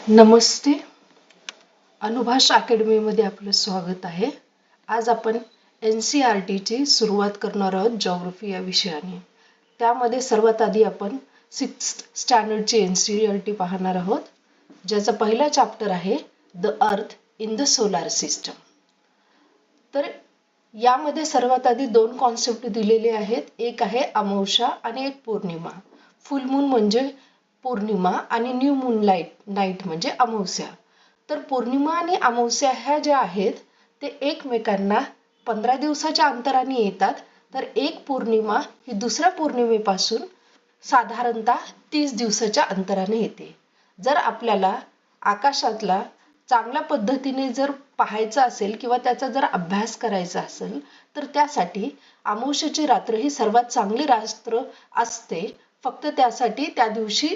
नमस्ते. अनुभाष अकॅडमीमध्ये आपलं स्वागत आहे. आज आपण NCERTची सुरुवात करणार आहोत जिओग्राफी या विषयाने. त्यामध्ये सर्वात आधी आपण 6th स्टँडर्डची NCERT पाहणार आहोत, ज्याचा पहिला चॅप्टर आहे the earth in the solar system. तर यामध्ये सर्वात आधी दोन कॉन्सेप्ट दिलेले आहेत. एक आहे अमावस्या आणि एक पौर्णिमा. फुल मून म्हणजे पौर्णिमा आणि न्यू मून नाईट म्हणजे अमावस्या. तर पौर्णिमा आणि अमावस्या ह्या ज्या आहेत ते एकमेकांना 15 दिवसाच्या अंतराने येतात. तर एक पौर्णिमा ही दुसऱ्या पौर्णिमेपासून साधारणतः 30 दिवसाच्या अंतराने येते. जर आपल्याला आकाशातला चांगल्या पद्धतीने जर पाहायचं असेल किंवा त्याचा जर अभ्यास करायचा असेल तर त्यासाठी अमावस्येची रात्र ही सर्वात चांगली रात्र असते. फक्त त्यासाठी त्या दिवशी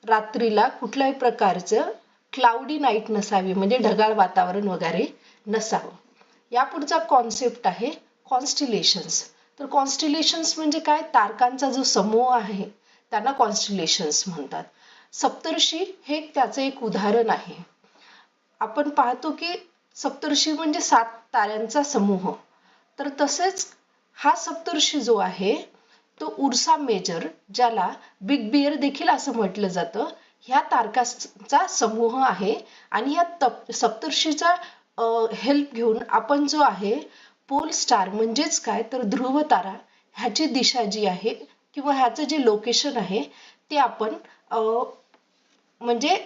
रात्रीला कुठल्याही प्रकारचं क्लाउडी नाईट नसावी, म्हणजे ढगाळ वातावरण वगैरे नसावं. या पुढचा कॉन्सेप्ट आहे कॉन्स्टिलेशन्स. तर कॉन्स्टिलेशन्स म्हणजे काय? तारकांचा जो समूह आहे त्यांना कॉन्स्टिलेशन्स म्हणतात. सप्तर्षी हे त्याचं एक उदाहरण आहे. आपण पाहतो की सप्तर्षी म्हणजे 7 ताऱ्यांचा समूह. तर तसेच हा सप्तर्षी जो आहे तो उर्सा मेजर, ज्याला बिग बियर देखील असं म्हटलं जातं, ह्या तारकांचा समूह आहे. आणि या सप्तर्षीचा हेल्प घेऊन आपण जो आहे पोल स्टार म्हणजेच काय तर ध्रुव तारा ह्याची दिशा जी आहे किंवा ह्याचं जे लोकेशन आहे ते आपण म्हणजे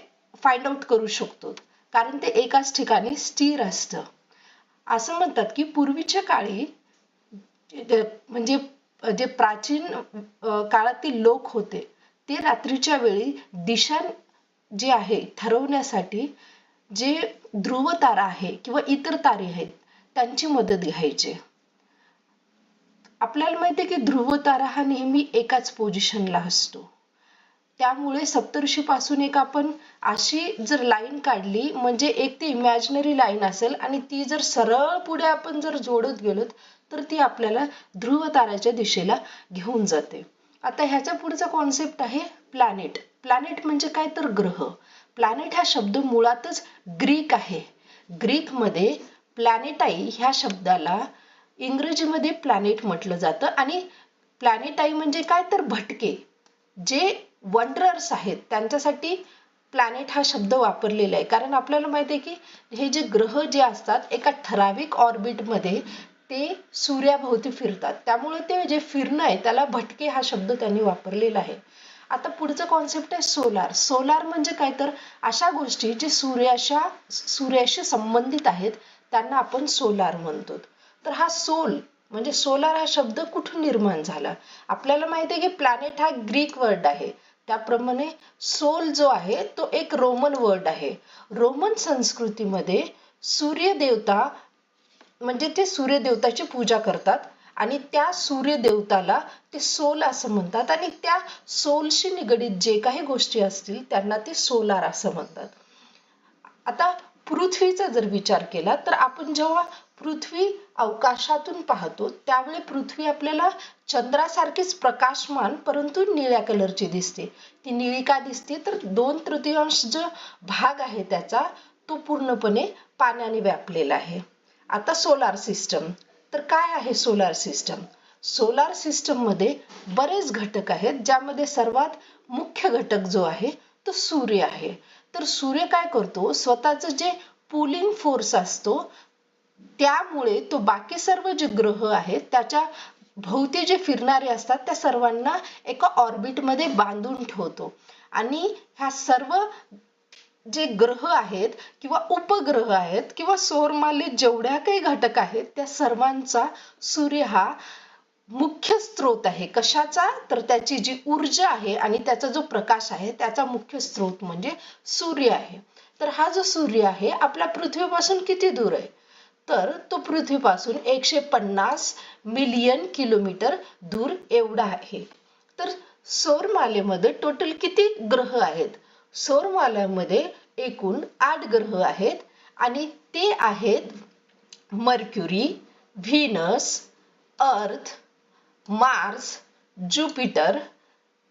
फाइंड आउट करू शकतो, कारण ते एकाच ठिकाणी स्थिर असतं. असं म्हणतात की पूर्वीच्या काळी म्हणजे जे प्राचीन काळातील लोक होते ते रात्रीच्या वेळी दिशा जी आहे ठरवण्यासाठी जे ध्रुव तारा आहे किंवा इतर तारे आहेत त्यांची मदत घ्यायचे. आपल्याला माहिती आहे की ध्रुव तारा हा नेहमी एकाच पोझिशनला असतो. त्यामुळे सप्तर्षी पासून एक आपण अशी जर लाईन काढली, म्हणजे एक ती इमॅजिनरी लाईन असेल आणि ती जर सरळ पुढे आपण जर जोडत गेलो तर ती आपल्याला ध्रुव ताऱ्याच्या दिशेला घेऊन जाते. आता ह्याच्या पुढचा कॉन्सेप्ट आहे प्लॅनेट. प्लॅनेट म्हणजे काय तर ग्रह. प्लॅनेट हा शब्द मुळातच ग्रीक आहे. ग्रीक मध्ये प्लॅनेटाई ह्या शब्दाला इंग्रजीमध्ये प्लॅनेट म्हटलं जातं. आणि प्लॅनेटाई म्हणजे काय तर भटके, जे वंडरर्स आहेत त्यांच्यासाठी प्लॅनेट हा शब्द वापरलेला आहे. कारण आपल्याला माहिती आहे की हे जे ग्रह जे असतात एका ठराविक ऑर्बिट मध्ये ते सूर्याभोवती फिरतात, त्यामुळे ते जे फिरणं आहे त्याला भटके हा शब्द त्यांनी वापरलेला आहे. आता पुढचं कॉन्सेप्ट आहे सोलार. सोलार म्हणजे काय तर अशा गोष्टी जे सूर्याशी संबंधित आहेत त्यांना आपण सोलार म्हणतो. तर हा सोल म्हणजे सोलार हा शब्द कुठून निर्माण झाला? आपल्याला माहिती आहे की प्लॅनेट हा ग्रीक वर्ड आहे, त्याप्रमाणे सोल जो आहे तो एक रोमन वर्ड आहे. रोमन संस्कृतीमध्ये सूर्यदेवता म्हणजे ते सूर्यदेवताची पूजा करतात आणि त्या सूर्यदेवताला ते सोल असं म्हणतात. आणि त्या सोलशी निगडीत जे काही गोष्टी असतील त्यांना ते सोलार असं म्हणतात. आता पृथ्वीचा जर विचार केला तर आपण जेव्हा पृथ्वी अवकाशातून पाहतो त्यावेळी पृथ्वी आपल्याला चंद्रासारखीच प्रकाशमान परंतु निळ्या कलरची दिसते. ती निळी का दिसते तर 2/3 जो भाग आहे त्याचा तो पूर्णपणे पाण्याने व्यापलेला आहे. आता सोलार सिस्टम. तर काय आहे सोलार सिस्टम? सोलार सिस्टम मध्ये बरेच घटक आहेत, ज्यामध्ये सर्वात मुख्य घटक जो आहे तो सूर्य आहे. तर सूर्य काय करतो, स्वतःच जे पुलिंग फोर्स असतो त्यामुळे तो बाकी सर्व जे ग्रह आहेत त्याच्या भोवती जे फिरणारे असतात त्या सर्वांना एका ऑर्बिट मध्ये बांधून ठेवतो. आणि ह्या सर्व जे ग्रह आहेत किंवा उपग्रह आहेत किंवा सौरमालेत जेवढ्या काही घटक आहेत त्या सर्वांचा सूर्य हा मुख्य स्रोत आहे. कशाचा? तर त्याची जी ऊर्जा आहे आणि त्याचा जो प्रकाश आहे त्याचा मुख्य स्रोत म्हणजे सूर्य आहे. तर हा जो सूर्य आहे आपल्या पृथ्वीपासून किती दूर आहे? तर तो पृथ्वीपासून 150 मिलियन किलोमीटर दूर एवढा आहे. तर सौरमालेमध्ये टोटल किती ग्रह आहेत? सौरमालेमध्ये एकूण 8 ग्रह आहेत आणि ते आहेत मर्क्युरी, व्हीनस, अर्थ, मार्स, ज्युपिटर,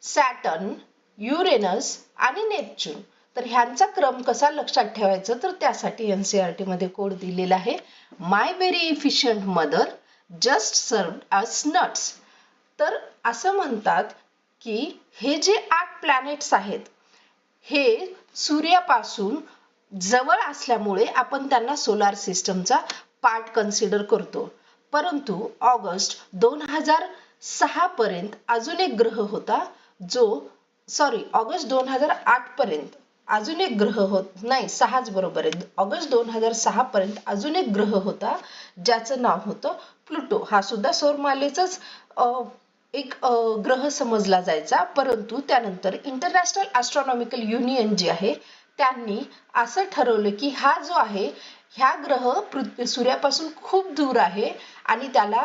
सॅटर्न, युरेनस आणि नेपच्यून. तर ह्यांचा क्रम कसा लक्षात ठेवायचा, तर त्यासाठी NCERT मध्ये कोड दिलेला आहे. My very efficient mother just served us nuts. तर असं म्हणतात की हे जे 8 प्लॅनेट्स आहेत हे सूर्यापासून जवळ असल्यामुळे आपण त्यांना सोलार सिस्टमचा पार्ट कन्सिडर करतो. परंतु ऑगस्ट 2006 पर्यंत अजून एक ग्रह होता ऑगस्ट 2008 पर्यंत अजून एक ग्रह नाही 6च बरोबर आहे. ऑगस्ट 2006 पर्यंत अजून एक ग्रह होता ज्याचं नाव होतं प्लुटो. हा सुद्धा सौरमालेचाच एक ग्रह समजला जायचा. परंतु त्यानंतर इंटरनॅशनल ॲस्ट्रॉनॉमिकल युनियन जे आहे त्यांनी असं ठरवलं की हा जो आहे ह्या ग्रह सूर्यापासून खूप दूर आहे आणि त्याला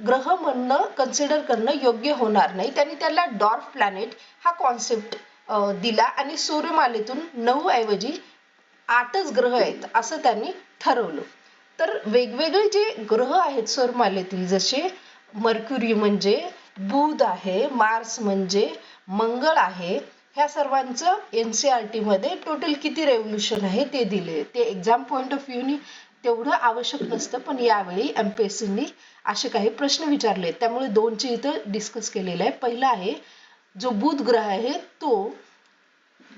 ग्रह म्हणणं कन्सिडर करणं योग्य होणार नाही. त्यांनी त्याला डॉर्फ प्लॅनेट हा कॉन्सेप्ट दिला आणि सूर्यमालेतून 9 ऐवजी 8च ग्रह आहेत असं त्यांनी ठरवलं. तर वेगवेगळे जे ग्रह आहेत सौरमालेतील जसे मर्क्युरी म्हणजे बुध आहे, मार्स म्हणजे मंगळ आहे, ह्या सर्वांचं NCERT मध्ये टोटल किती रेव्होल्यूशन आहे ते दिले. ते एक्झाम पॉइंट ऑफ व्ह्यूनी तेवढं आवश्यक नसतं, पण यावेळी MPSCनी असे काही प्रश्न विचारले त्यामुळे 2चे इथं डिस्कस केलेलं आहे. पहिला आहे जो बुध ग्रह आहे तो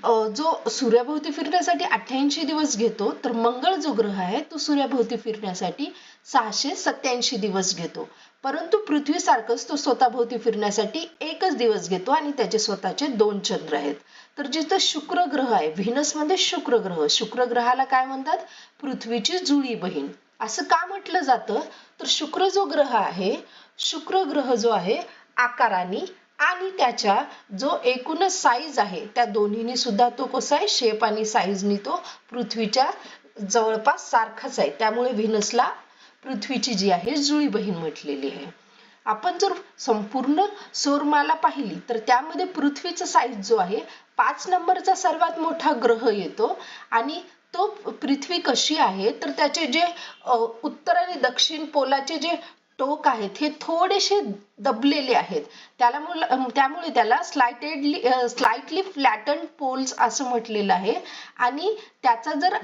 जो सूर्याभोवती फिरण्यासाठी 88 दिवस घेतो, तर मंगळ जो ग्रह आहे तो सूर्याभोवती फिरण्यासाठी 687 दिवस घेतो. परंतु पृथ्वीसारखंच तो स्वतःभोवती फिरण्यासाठी 1च दिवस घेतो आणि त्याचे स्वतःचे 2 चंद्र आहेत. तर जिथं शुक्र ग्रह आहे, व्हीनस मध्ये शुक्र ग्रह, शुक्र ग्रहाला काय म्हणतात, पृथ्वीची जुळी बहीण असं का म्हटलं जातं, तर शुक्र जो ग्रह आहे, शुक्र ग्रह जो आहे आकाराने आणि त्याच्या जो एकूणच साईज आहे त्या दोन्हीनी सुद्धा तो कसा आहे शेप आणि साईजनी तो पृथ्वीच्या जवळपास सारखाच आहे. त्यामुळे व्हीनसला पृथ्वीची जी आहे जुळी बहीण म्हटलेली आहे. आपण जर संपूर्ण सौरमाला पाहिली तर त्यामध्ये पृथ्वीचा साईज जो आहे 5 नंबरचा सर्वात मोठा ग्रह येतो आणि तो पृथ्वी कशी आहे तर त्याचे जे उत्तर आणि दक्षिण पोलाचे जे टोक आहेत हे थोडेसे दबलेले आहेत. त्यामुळे त्याला स्लाइटली फ्लॅटन्ड पोल्स असं म्हटलेलं आहे. आणि त्याचा जर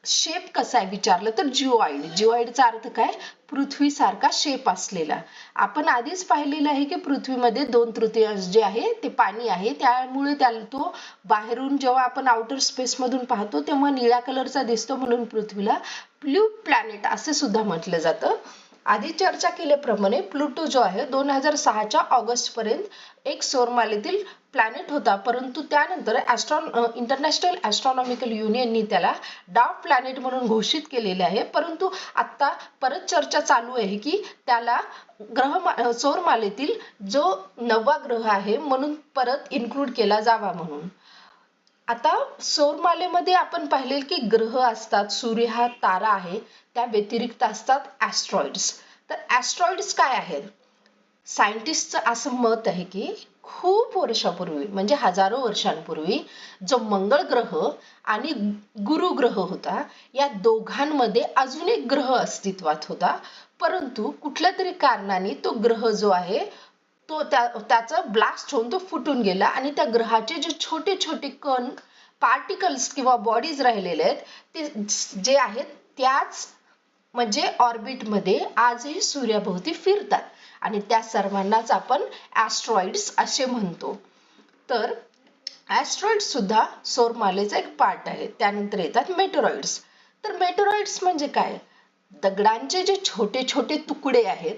शेप कसा आहे विचारलं तर जिओइडचा अर्थ काय, पृथ्वीसारखा शेप असलेला. आपण आधीच पाहिलेलं आहे की पृथ्वीमध्ये 2/3 जे आहे ते पाणी आहे, त्यामुळे त्याला तो बाहेरून जेव्हा आपण आउटर स्पेस मधून पाहतो तेव्हा निळ्या कलरचा दिसतो, म्हणून पृथ्वीला ब्ल्यू प्लॅनेट असे सुद्धा म्हटलं जातं. आधी चर्चा केल्याप्रमाणे प्लुटो जो आहे 2006च्या ऑगस्ट पर्यंत एक सौरमालेतील प्लॅनेट होता, परंतु त्यानंतर इंटरनॅशनल ॲस्ट्रॉनॉमिकल युनियननी त्याला डार्क प्लॅनेट म्हणून घोषित केलेले आहे. परंतु आता परत चर्चा चालू आहे की त्याला सौरमालेतील जो 9वा ग्रह आहे म्हणून परत इन्क्लूड केला जावा म्हणून. आता सौरमालेमध्ये आपण पाहिले की ग्रह असतात, सूर्य हा तारा आहे, त्या व्यतिरिक्त असतात ॲस्ट्रॉइड्स. तर ॲस्ट्रॉइड्स काय आहेत, सायंटिस्टचं असं मत आहे की खूप वर्षापूर्वी म्हणजे हजारो वर्षांपूर्वी जो मंगळ ग्रह आणि गुरु ग्रह होता या दोघांमध्ये अजून एक ग्रह अस्तित्वात होता, परंतु कुठल्या तरी कारणाने तो ग्रह जो आहे तो त्याचा ब्लास्ट होऊन तो फुटून गेला आणि त्या ग्रहाचे जे छोटे छोटे कण पार्टिकल्स किंवा बॉडीज राहिलेले आहेत ते जे आहेत त्याच म्हणजे ऑर्बिट मध्ये आजही सूर्याभोवती फिरतात आणि त्या सर्वांनाच आपण ॲस्ट्रॉइड्स असे म्हणतो. तर ॲस्ट्रॉइड्स सुद्धा सौरमालेचा एक पार्ट आहे. त्यानंतर येतात मेटेरॉइड्स. तर मेटेरॉइड्स म्हणजे काय, दगडांचे जे छोटे छोटे तुकडे आहेत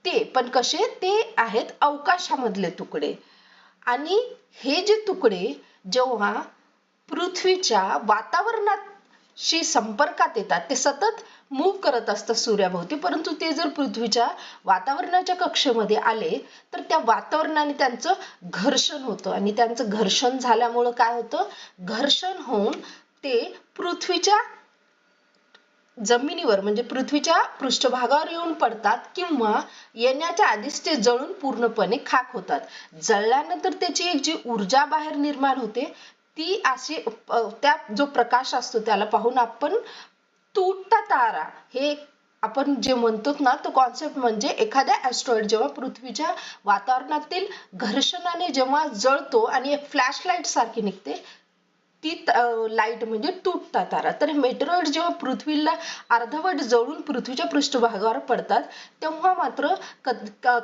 ते, पण कसे ते आहेत अवकाशामधले तुकडे. आणि हे जे तुकडे जेव्हा पृथ्वीच्या वातावरणाशी संपर्कात येतात ते सतत मूव्ह करत असतात सूर्याभोवती, परंतु ते जर पृथ्वीच्या वातावरणाच्या कक्षेमध्ये आले तर त्या वातावरणाने त्यांचं घर्षण होतं आणि त्यांचं घर्षण झाल्यामुळं काय होतं, घर्षण होऊन ते पृथ्वीच्या जमिनीवर म्हणजे पृथ्वीच्या पृष्ठभागावर येऊन पडतात किंवा येण्याच्या आधीच ते जळून पूर्णपणे खाक होतात. जळल्यानंतर त्याची एक जी ऊर्जा बाहेर निर्माण होते ती अशी त्या जो प्रकाश असतो त्याला पाहून आपण तुटता तारा हे आपण जे म्हणतो ना तो कॉन्सेप्ट म्हणजे एखादा ॲस्ट्रॉइड जेव्हा पृथ्वीच्या वातावरणातील घर्षणाने जेव्हा जळतो आणि एक फ्लॅशलाईट सारखी निघते ती लाईट म्हणजे तुटता तारा. तर मेटेरॉइड जेव्हा पृथ्वीला अर्धवट जळून पृथ्वीच्या पृष्ठभागावर पडतात तेव्हा मात्र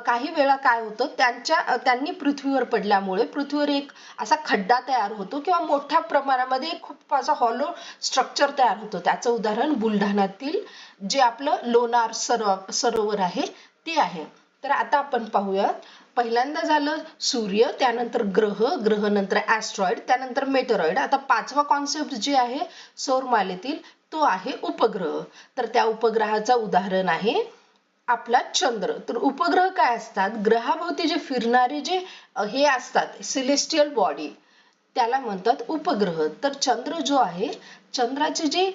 काही वेळा काय होतं, त्यांनी पृथ्वीवर पडल्यामुळे पृथ्वीवर एक असा खड्डा तयार होतो किंवा मोठ्या प्रमाणामध्ये खूप असा हॉलो स्ट्रक्चर तयार होतो. त्याचं उदाहरण बुलढाण्यातील जे आपलं लोणार सरोवर आहे ते आहे. तर आता आपण पाहूयात. पहिल्यांदा झालं सूर्य, त्यानंतर ग्रह नंतर ऍस्ट्रॉइड, त्यानंतर मेटेरॉइड. आता पाचवा कॉन्सेप्ट जे आहे सौरमालेतील तो आहे उपग्रह. तर त्या उपग्रहाचं उदाहरण आहे आपला चंद्र. तर उपग्रह काय असतात, ग्रहाभोवती जे फिरणारे जे हे असतात सेलेस्टियल बॉडी त्याला म्हणतात उपग्रह. तर चंद्र जो आहे, चंद्राचे जे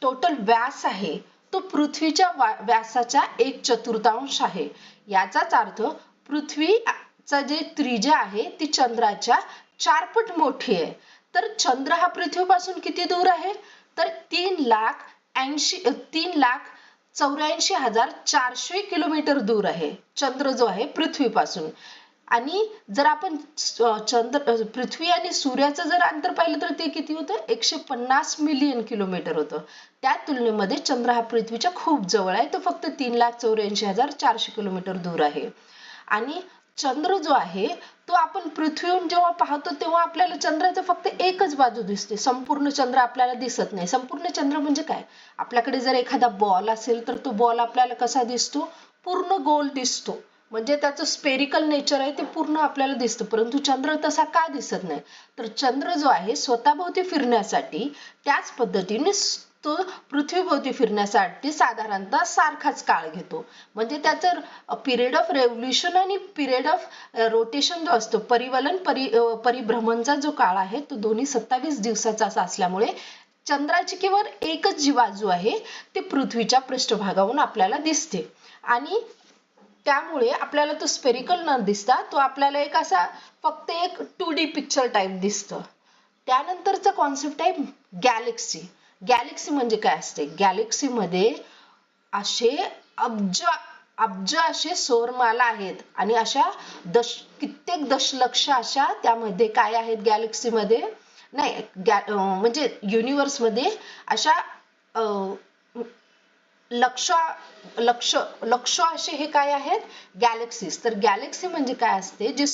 टोटल व्यास आहे तो पृथ्वीच्या व्यासाचा 1/4 आहे. याचाच अर्थ पृथ्वीचा जे त्रिज्या आहे ती चंद्राच्या 4 पट मोठी आहे. तर चंद्र हा पृथ्वीपासून किती दूर आहे, तर 3,84,400 किलोमीटर दूर आहे चंद्र जो आहे पृथ्वीपासून. आणि जर आपण पृथ्वी आणि सूर्याचं जर अंतर पाहिलं तर ते किती होतं, 150 मिलियन किलोमीटर होतं. त्या तुलनेमध्ये चंद्र हा पृथ्वीच्या खूप जवळ आहे, तो फक्त 3,84,400 किलोमीटर दूर आहे. आणि चंद्र जो आहे तो आपण पृथ्वीहून जेव्हा पाहतो तेव्हा आपल्याला चंद्राचं फक्त एकच बाजू दिसते, संपूर्ण चंद्र आपल्याला दिसत नाही. संपूर्ण चंद्र म्हणजे काय, आपल्याकडे जर एखादा बॉल असेल तर तो बॉल आपल्याला कसा दिसतो, पूर्ण गोल दिसतो, म्हणजे त्याचं स्पेरिकल नेचर आहे ते पूर्ण आपल्याला दिसतं. परंतु चंद्र तसा का दिसत नाही, तर चंद्र जो आहे स्वतःभोवती फिरण्यासाठी त्याच पद्धतीने तो पृथ्वीभोवती फिरण्यासाठी साधारणतः सारखाच काळ घेतो. म्हणजे त्याचं पिरियड ऑफ रेव्होल्यूशन आणि पिरियड ऑफ रोटेशन जो असतो, परिभ्रमणचा जो काळ आहे तो दोन्ही 27 दिवसाचा असल्यामुळे चंद्राची केवळ एकच जी बाजू आहे ती पृथ्वीच्या पृष्ठभागावरून आपल्याला दिसते. आणि त्यामुळे आपल्याला तो स्पेरिकल न दिसता तो आपल्याला एक असा फक्त एक 2D पिक्चर टाइप दिसतं. त्यानंतरचा कॉन्सेप्ट आहे गॅलेक्सी. गॅलेक्सी म्हणजे काय असते, गॅलेक्सी मध्ये असे अब्ज असे सौरमाला आहेत आणि अशा कित्येक दशलक्ष अशा त्यामध्ये काय आहेत गॅलेक्सी मध्ये, नाही म्हणजे युनिवर्स मध्ये अशा लक्ष असे हे काय आहेत गॅलेक्सीज. तर गॅलेक्सी म्हणजे काय असते, जे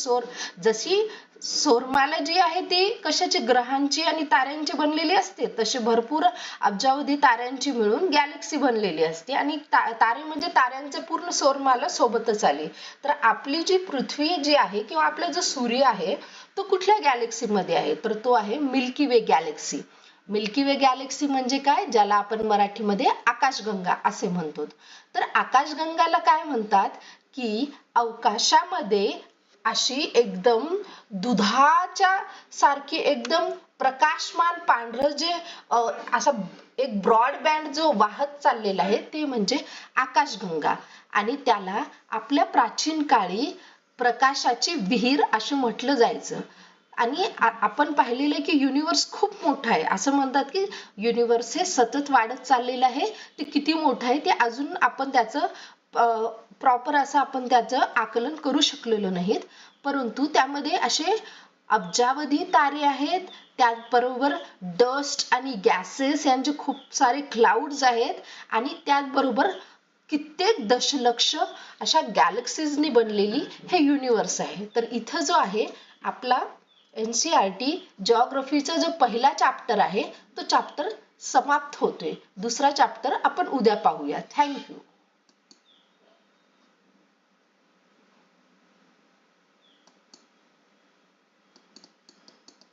जशी सौरमाला जी आहे ती कशाची, ग्रहांची आणि ताऱ्यांची बनलेली असते, तशी भरपूर अब्जावधी ताऱ्यांची मिळून गॅलेक्सी बनलेली असते. आणि तारे म्हणजे ताऱ्यांचे पूर्ण सौरमाला सोबतच आली. तर आपली जी पृथ्वी जी आहे किंवा आपला जो सूर्य आहे तो कुठल्या गॅलेक्सी मध्ये आहे, तर तो आहे मिल्की वे गॅलेक्सी. मिल्की वे गॅलेक्सी म्हणजे काय, ज्याला आपण मराठीमध्ये आकाशगंगा असे म्हणतो. तर आकाशगंगाला काय म्हणतात की अवकाशामध्ये अशी एकदम दुधाच्या सारखी एकदम प्रकाशमान पांढरं जे असा एक ब्रॉडबँड जो वाहत चाललेला आहे ते म्हणजे आकाशगंगा. आणि त्याला आपल्या प्राचीन काळी प्रकाशाची विहीर असं म्हटलं जायचं. आणि आपण पाहिलेलं आहे की युनिवर्स खूप मोठा आहे, असं म्हणतात की युनिवर्स हे सतत वाढत चाललेलं आहे, ते किती मोठं आहे ते अजून आपण त्याचं प्रॉपर असं आपण त्याचं आकलन करू शकलेलो नाहीत. परंतु त्यामध्ये असे अब्जावधी तारे आहेत, त्याचबरोबर डस्ट आणि गॅसेस यांचे खूप सारे क्लाउड्स आहेत आणि त्याचबरोबर कित्येक दशलक्ष अशा गॅलेक्सीजनी बनलेली हे युनिवर्स आहे. तर इथं जो आहे आपला NCERT जिओग्राफीचा जो पहिला चॅप्टर आहे तो चॅप्टर समाप्त होतोय. दुसरा चॅप्टर आपण उद्या पाहूया. थँक्यू.